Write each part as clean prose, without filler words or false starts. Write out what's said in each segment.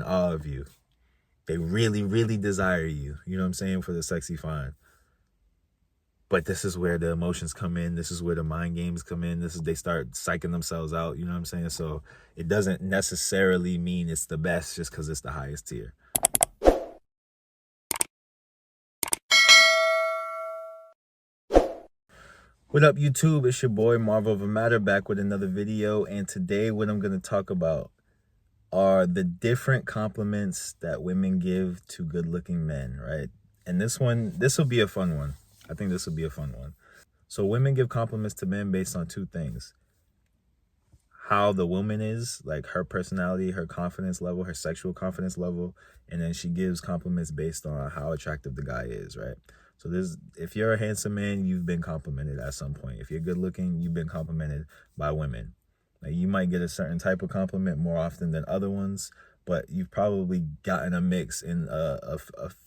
awe of you. They really, really desire you. You know what I'm saying? For the sexy fine. But this is where the emotions come in. This is where the mind games come in. This is they start psyching themselves out. You know what I'm saying? So it doesn't necessarily mean it's the best just because it's the highest tier. What up, YouTube? It's your boy Marvel of a Matter back with another video. And today what I'm going to talk about are the different compliments that women give to good-looking men, right? And this will be a fun one. I think this will be a fun one. So women give compliments to men based on two things: how the woman is, like her personality, her confidence level, her sexual confidence level, and then she gives compliments based on how attractive the guy is, right? So if you're a handsome man, you've been complimented at some point. If you're good looking, you've been complimented by women. Like, you might get a certain type of compliment more often than other ones, but you've probably gotten a mix in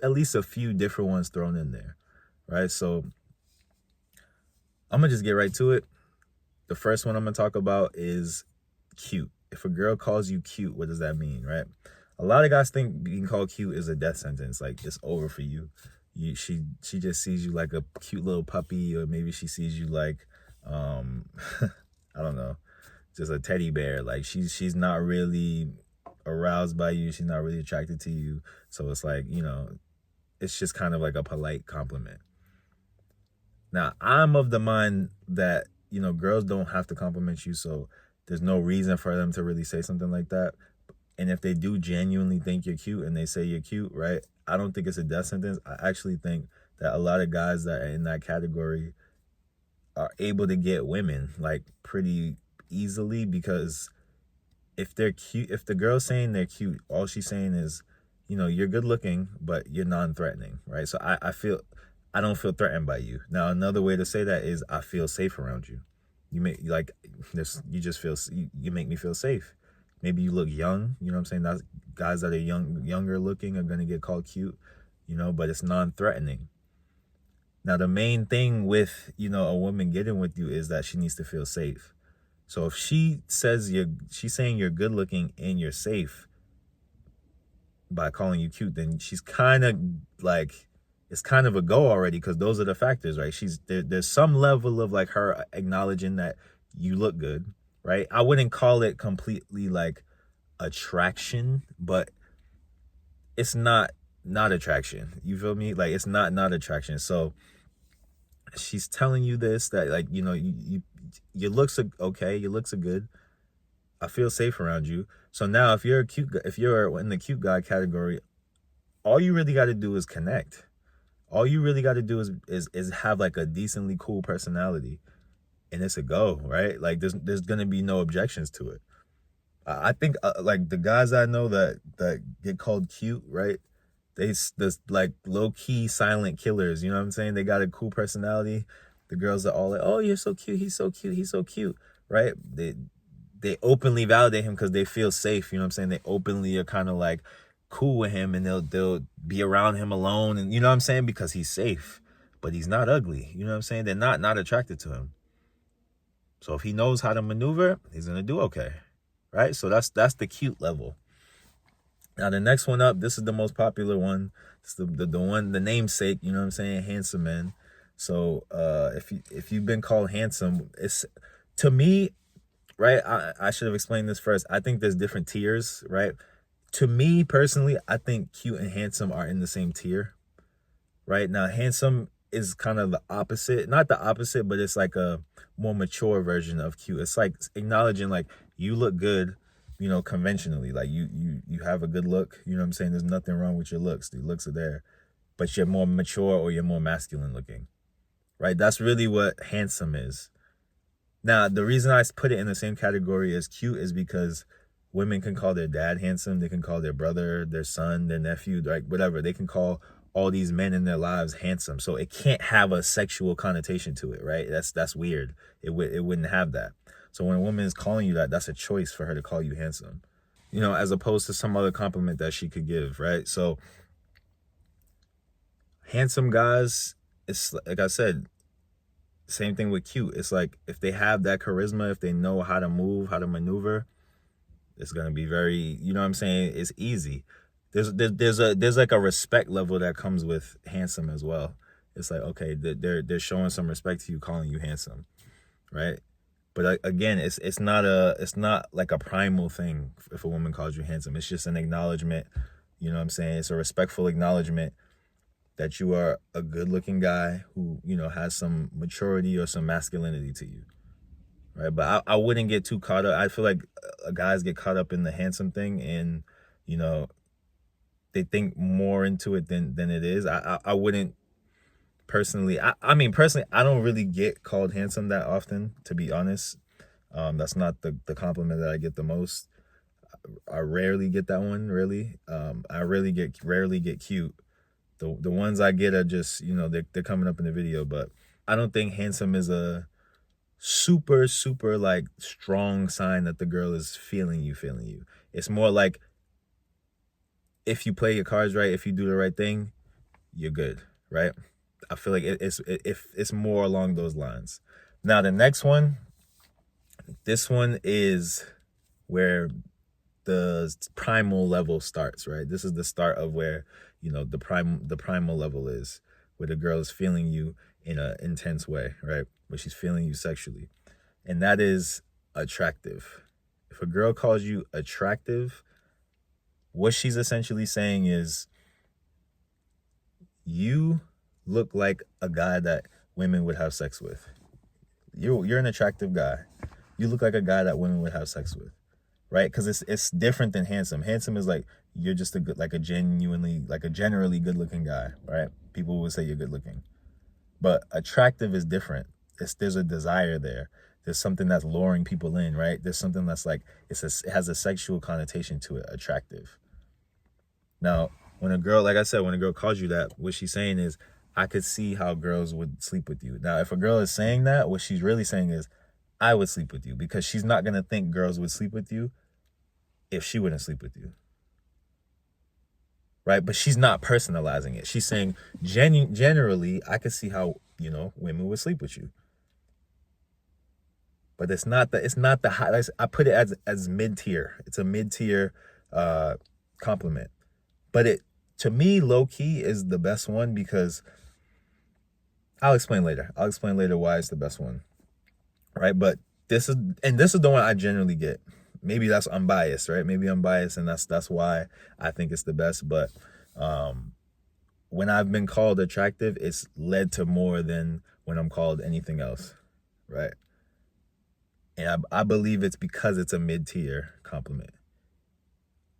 at least a few different ones thrown in there, right? So I'm gonna just get right to it. The first one I'm gonna talk about is cute. If a girl calls you cute, what does that mean, right? A lot of guys think being called cute is a death sentence, like it's over for you. She just sees you like a cute little puppy, or maybe she sees you like I don't know, just a teddy bear. Like she's not really aroused by you, she's not really attracted to you. So it's like, it's just kind of like a polite compliment. Now, I'm of the mind that, girls don't have to compliment you, so there's no reason for them to really say something like that. And if they do genuinely think you're cute and they say you're cute, right, I don't think it's a death sentence. I actually think that a lot of guys that are in that category are able to get women like pretty easily, because if they're cute, if the girl's saying they're cute, all she's saying is, you're good looking, but you're non-threatening, right? So I don't feel threatened by you. Now, another way to say that is I feel safe around you. You make like this, you just feel, you make me feel safe. Maybe you look young, you know what I'm saying? That's, guys that are younger looking are gonna get called cute, but it's non-threatening. Now, the main thing with, a woman getting with you is that she needs to feel safe. So if she says she's saying you're good looking and you're safe by calling you cute, then she's kind of like, it's kind of a go already, because those are the factors, right? There's some level of like her acknowledging that you look good, right? I wouldn't call it completely like attraction, but it's not attraction. You feel me? Like, it's not attraction. So she's telling you this, that like, your looks are okay, your looks are good, I feel safe around you. So now if you're in the cute guy category, all you really got to do is connect. All you really got to do is have like a decently cool personality, and it's a go, right? Like there's going to be no objections to it. I think like the guys I know that get called cute, right? This like low key silent killers, you know what I'm saying? They got a cool personality. The girls are all like, "Oh, you're so cute. He's so cute. He's so cute." Right? They openly validate him because they feel safe, you know what I'm saying? They openly are kind of like cool with him, and they'll be around him alone, and you know what I'm saying, because he's safe. But he's not ugly, you know what I'm saying? They're not attracted to him. So if he knows how to maneuver, he's gonna do okay, right? So that's the cute level. Now the next one up, this is the most popular one. It's the one, the namesake, you know what I'm saying? Handsome men. So if you've been called handsome, it's, to me, right, I should have explained this first. I think there's different tiers, right? To me personally, I think cute and handsome are in the same tier, right? Now, handsome is kind of the opposite. Not the opposite, but it's like a more mature version of cute. It's like acknowledging like you look good, conventionally. Like you have a good look, you know what I'm saying? There's nothing wrong with your looks. The looks are there. But you're more mature, or you're more masculine looking, right? That's really what handsome is. Now, the reason I put it in the same category as cute is because women can call their dad handsome. They can call their brother, their son, their nephew, like whatever. They can call all these men in their lives handsome. So it can't have a sexual connotation to it, right? That's weird. It wouldn't have that. So when a woman is calling you that, that's a choice for her to call you handsome, as opposed to some other compliment that she could give, right? So handsome guys, it's like I said, same thing with cute. It's like if they have that charisma, if they know how to move, how to maneuver, It's gonna be very, you know what I'm saying? It's easy. There's like a respect level that comes with handsome as well. It's like, okay, they're showing some respect to you, calling you handsome, right? But again, it's not like a primal thing if a woman calls you handsome. It's just an acknowledgement. You know what I'm saying? It's a respectful acknowledgement that you are a good looking guy who, you know, has some maturity or some masculinity to you. Right. But I wouldn't get too caught up. I feel like guys get caught up in the handsome thing, and, you know, they think more into it than it is. I wouldn't personally. I mean, personally, I don't really get called handsome that often, to be honest. That's not the compliment that I get the most. I rarely get that one, really. I rarely get cute. The ones I get are just, you know, they're coming up in the video, but I don't think handsome is a super like strong sign that the girl is feeling you. It's more like, if you play your cards right, if you do the right thing, you're good, right? I feel like it's more along those lines. Now the next one, this one is where the primal level starts, right? This is the start of where, you know, the primal level is, where the girl is feeling you in an intense way, right? Where she's feeling you sexually. And that is attractive. If a girl calls you attractive, what she's essentially saying is, you look like a guy that women would have sex with. You're an attractive guy. You look like a guy that women would have sex with, right? Because it's different than handsome. Handsome is like, you're just a generally good looking guy, right? People would say you're good looking. But attractive is different. There's a desire there. There's something that's luring people in, right? There's something that's like, it has a sexual connotation to it, attractive. Now, when a girl, like I said, when a girl calls you that, what she's saying is, I could see how girls would sleep with you. Now, if a girl is saying that, what she's really saying is, I would sleep with you, because she's not going to think girls would sleep with you if she wouldn't sleep with you. Right? But she's not personalizing it. She's saying, generally, I could see how, you know, women would sleep with you. But it's not the high. I put it as mid-tier. It's a mid-tier compliment. But it, to me, low key is the best one, because I'll explain later. I'll explain later why it's the best one. Right? But this is the one I generally get. Maybe that's unbiased, right? Maybe I'm biased, and that's why I think it's the best. But when I've been called attractive, it's led to more than when I'm called anything else, right? And I believe it's because it's a mid-tier compliment.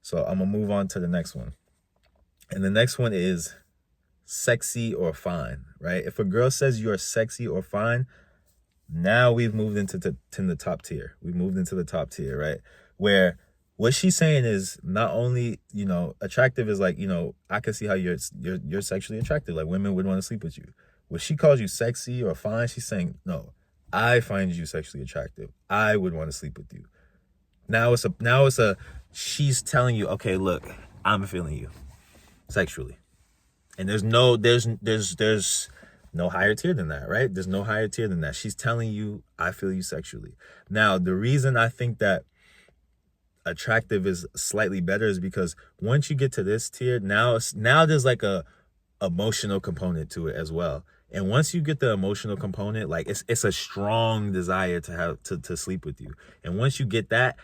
So I'm gonna move on to the next one. And the next one is sexy or fine, right? If a girl says you're sexy or fine, now we've moved into the top tier. We moved into the top tier, right? Where what she's saying is, not only, you know, attractive is like, you know, I can see how you're sexually attractive. Like, women would want to sleep with you. When she calls you sexy or fine, she's saying, no, I find you sexually attractive. I would want to sleep with you. Now it's a she's telling you, okay, look, I'm feeling you sexually. And there's no higher tier than that, right? There's no higher tier than that. She's telling you, I feel you sexually. Now, the reason I think that attractive is slightly better is because once you get to this tier, now there's like a emotional component to it as well. And once you get the emotional component, like, it's a strong desire to have to sleep with you. And once you get that,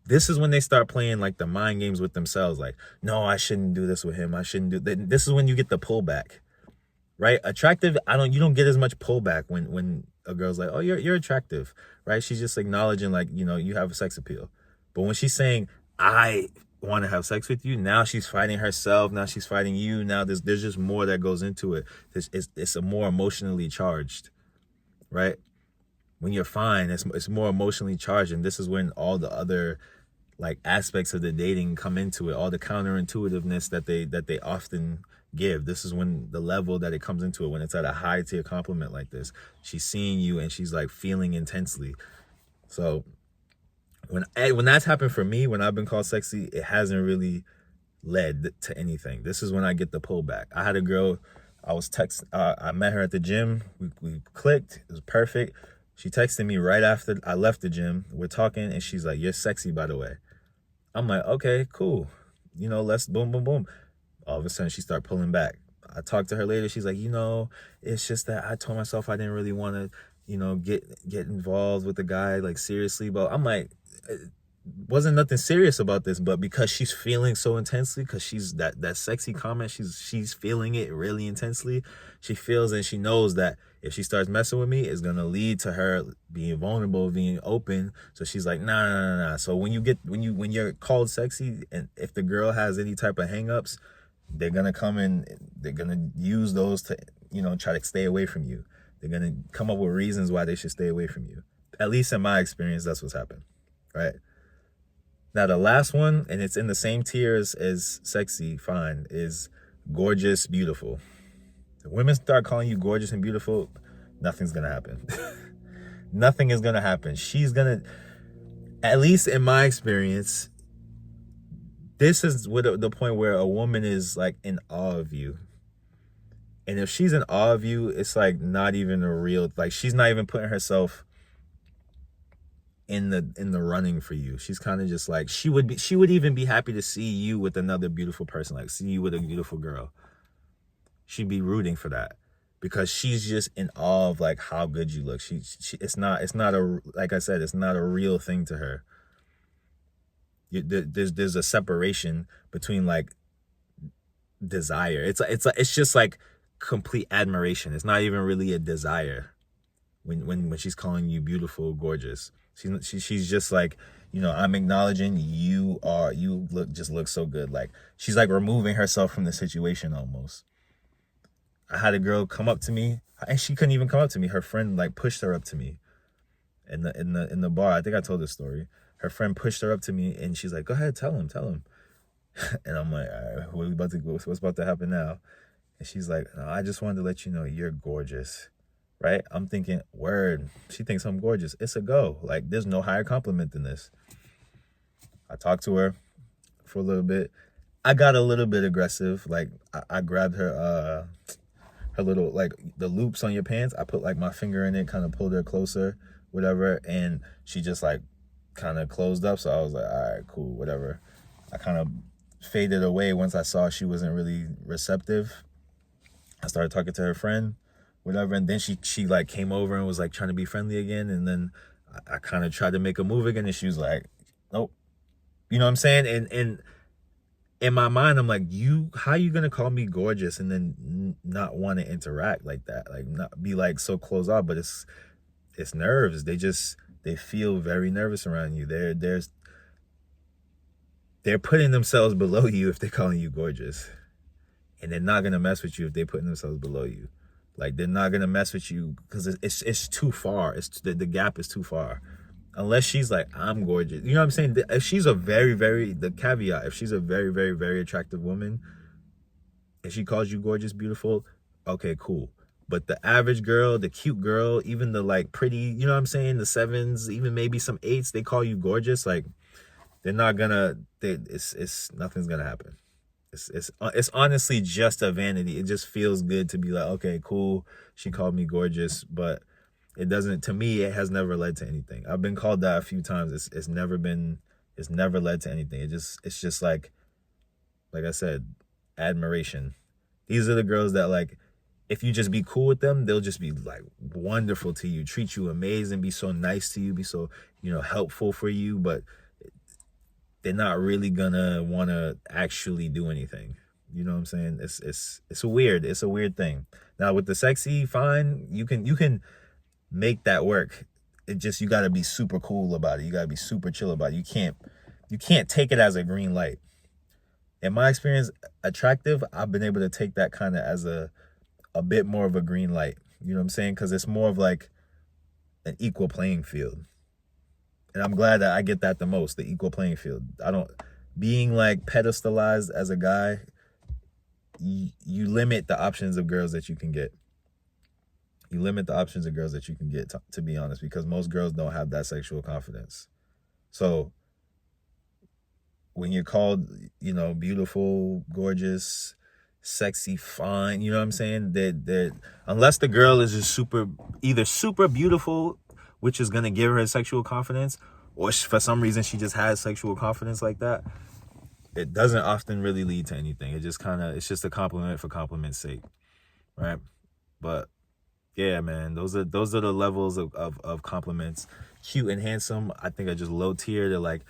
this is when they start playing like the mind games with themselves. Like, no, I shouldn't do this with him. I shouldn't do that. This is when you get the pullback, right? Attractive, you don't get as much pullback when a girl's like, oh, you're attractive, right? She's just acknowledging, like, you know, you have a sex appeal. But when she's saying, I want to have sex with you, now she's fighting herself. Now she's fighting you. Now there's just more that goes into it. It's a more emotionally charged, right? When you're fine, it's more emotionally charged. And this is when all the other, like, aspects of the dating come into it, all the counterintuitiveness that they often give. This is when the level that it comes into it, when it's at a high tier compliment like this. She's seeing you and she's like feeling intensely. So when that's happened for me, when I've been called sexy, it hasn't really led to anything. This is when I get the pullback. I had a girl, I met her at the gym. We clicked. It was perfect. She texted me right after I left the gym. We're talking, and she's like, you're sexy, by the way. I'm like, okay, cool. You know, let's boom, boom, boom. All of a sudden, she start pulling back. I talked to her later. She's like, it's just that I told myself I didn't really want to, get involved with the guy like seriously. But I'm like, wasn't nothing serious about this, but because she's feeling so intensely, because she's that sexy comment, she's feeling it really intensely. She feels and she knows that if she starts messing with me, it's gonna lead to her being vulnerable, being open. So she's like, nah. So when you're called sexy, and if the girl has any type of hangups, they're gonna come in, they're gonna use those to, try to stay away from you. They're gonna come up with reasons why they should stay away from you. At least in my experience, that's what's happened, right? Now the last one, and it's in the same tiers as sexy, fine, is gorgeous, beautiful. If women start calling you gorgeous and beautiful, nothing's gonna happen. Nothing is gonna happen. She's gonna, at least in my experience, this is the point where a woman is like in awe of you. And if she's in awe of you, it's like not even a real, like she's not even putting herself in the running for you. She's kind of just like, she would even be happy to see you with another beautiful person, like see you with a beautiful girl. She'd be rooting for that because she's just in awe of like how good you look. She it's not a, like I said, it's not a real thing to her. There's a separation between like desire. It's just like complete admiration. It's not even really a desire when she's calling you beautiful, gorgeous. She's just like, I'm acknowledging you look so good. Like she's like removing herself from the situation almost. I had a girl come up to me, and she couldn't even come up to me. Her friend like pushed her up to me in the bar. I think I told this story. Her friend pushed her up to me, and she's like, "Go ahead, tell him." And I'm like, all right, what's about to happen now? And she's like, no, I just wanted to let you know you're gorgeous. Right? I'm thinking, word. She thinks I'm gorgeous. It's a go. Like, there's no higher compliment than this. I talked to her for a little bit. I got a little bit aggressive. Like, I grabbed her little, like, the loops on your pants. I put, like, my finger in it, kind of pulled her closer, whatever. And she just, like, kind of closed up. So I was like, all right, cool, whatever. I kind of faded away once I saw she wasn't really receptive. I started talking to her friend, whatever, and then she like came over and was like trying to be friendly again, and then I kind of tried to make a move again, and she was like, nope. You know what I'm saying? And in my mind, I'm like, how you gonna call me gorgeous and then not want to interact like that? Like not be like so closed off, but it's nerves. They feel very nervous around you. They're putting themselves below you if they're calling you gorgeous. And they're not gonna mess with you if they're putting themselves below you. Like they're not gonna mess with you because it's too far. The gap is too far. Unless she's like, I'm gorgeous. You know what I'm saying? If she's a very, very, the caveat, if she's a very, very, very attractive woman, if she calls you gorgeous, beautiful, okay, cool. But the average girl, the cute girl, even the like pretty, you know what I'm saying? The 7s, even maybe some 8s, they call you gorgeous. Like they're not gonna, it's nothing's gonna happen. It's honestly just a vanity. It just feels good to be like, okay, cool. She called me gorgeous, but it doesn't. To me, it has never led to anything. I've been called that a few times. It's never led to anything. It's just like I said, admiration. These are the girls that like, if you just be cool with them, they'll just be like wonderful to you, treat you amazing, be so nice to you, be so helpful for you, but they're not really gonna want to actually do anything. You know what I'm saying? It's a weird thing. Now with the sexy, fine, you can make that work. It just, you gotta be super cool about it. You gotta be super chill about it. You can't take it as a green light. In my experience, attractive, I've been able to take that kind of as a bit more of a green light. You know what I'm saying? Because it's more of like an equal playing field. And I'm glad that I get that the most, the equal playing field. Being like pedestalized as a guy, you limit the options of girls that you can get. You limit the options of girls that you can get, to be honest, because most girls don't have that sexual confidence. So when you're called, beautiful, gorgeous, sexy, fine, you know what I'm saying? That unless the girl is just either super beautiful, which is gonna give her sexual confidence, or for some reason she just has sexual confidence like that, it doesn't often really lead to anything. It just it's just a compliment for compliment's sake, right? But yeah, man, those are the levels of compliments. Cute and handsome, I think, are just low tier. They're like,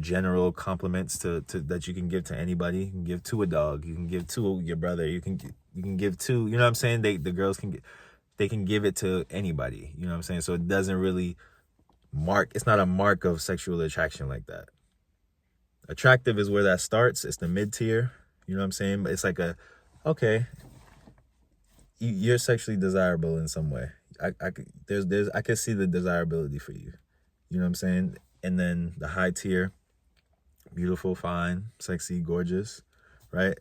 general compliments to that you can give to anybody. You can give to a dog, you can give to your brother, you can give to, you know what I'm saying? The girls can give it to anybody, you know what I'm saying? So it doesn't really it's not a mark of sexual attraction like that. Attractive is where that starts. It's the mid tier, you know what I'm saying? But it's like okay, you're sexually desirable in some way. I can see the desirability for you. You know what I'm saying? And then the high tier, beautiful, fine, sexy, gorgeous, right?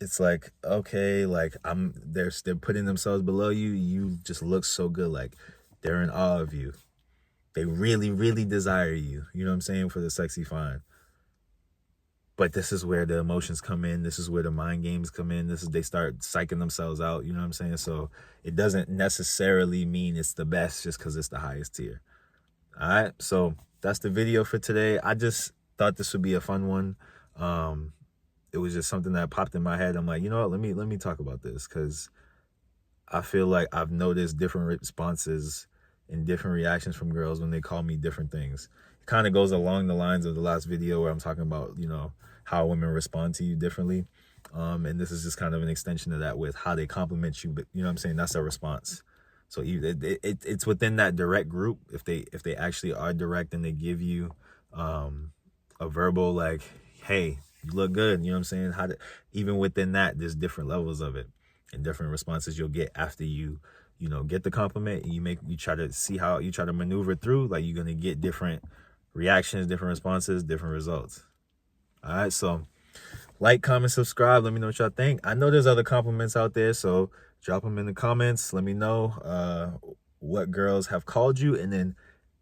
It's like, okay, like they're putting themselves below you. You just look so good, like they're in awe of you. They really, really desire you. You know what I'm saying? For the sexy, fine. But this is where the emotions come in. This is where the mind games come in. They start psyching themselves out. You know what I'm saying? So it doesn't necessarily mean it's the best just because it's the highest tier. All right. So that's the video for today. I just thought this would be a fun one. It was just something that popped in my head. I'm like, you know what? Let me talk about this, because I feel like I've noticed different responses and different reactions from girls when they call me different things. It kind of goes along the lines of the last video where I'm talking about, how women respond to you differently. And this is just kind of an extension of that with how they compliment you. But you know what I'm saying? That's a response. So it's within that direct group. If they actually are direct and they give you a verbal, like, hey, you look good. You know what I'm saying? Even within that, there's different levels of it and different responses you'll get after you get the compliment, and you try to see how you try to maneuver through. Like, you're going to get different reactions, different responses, different results. All right. So like, comment, subscribe. Let me know what y'all think. I know there's other compliments out there, so drop them in the comments. Let me know what girls have called you, and then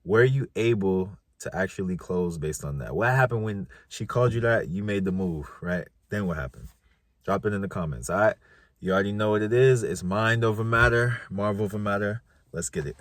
were you able to actually close based on that? What happened when she called you that? You made the move, right? Then what happened? Drop it in the comments. All right. You already know what it is. It's mind over matter, Marvel over matter. Let's get it.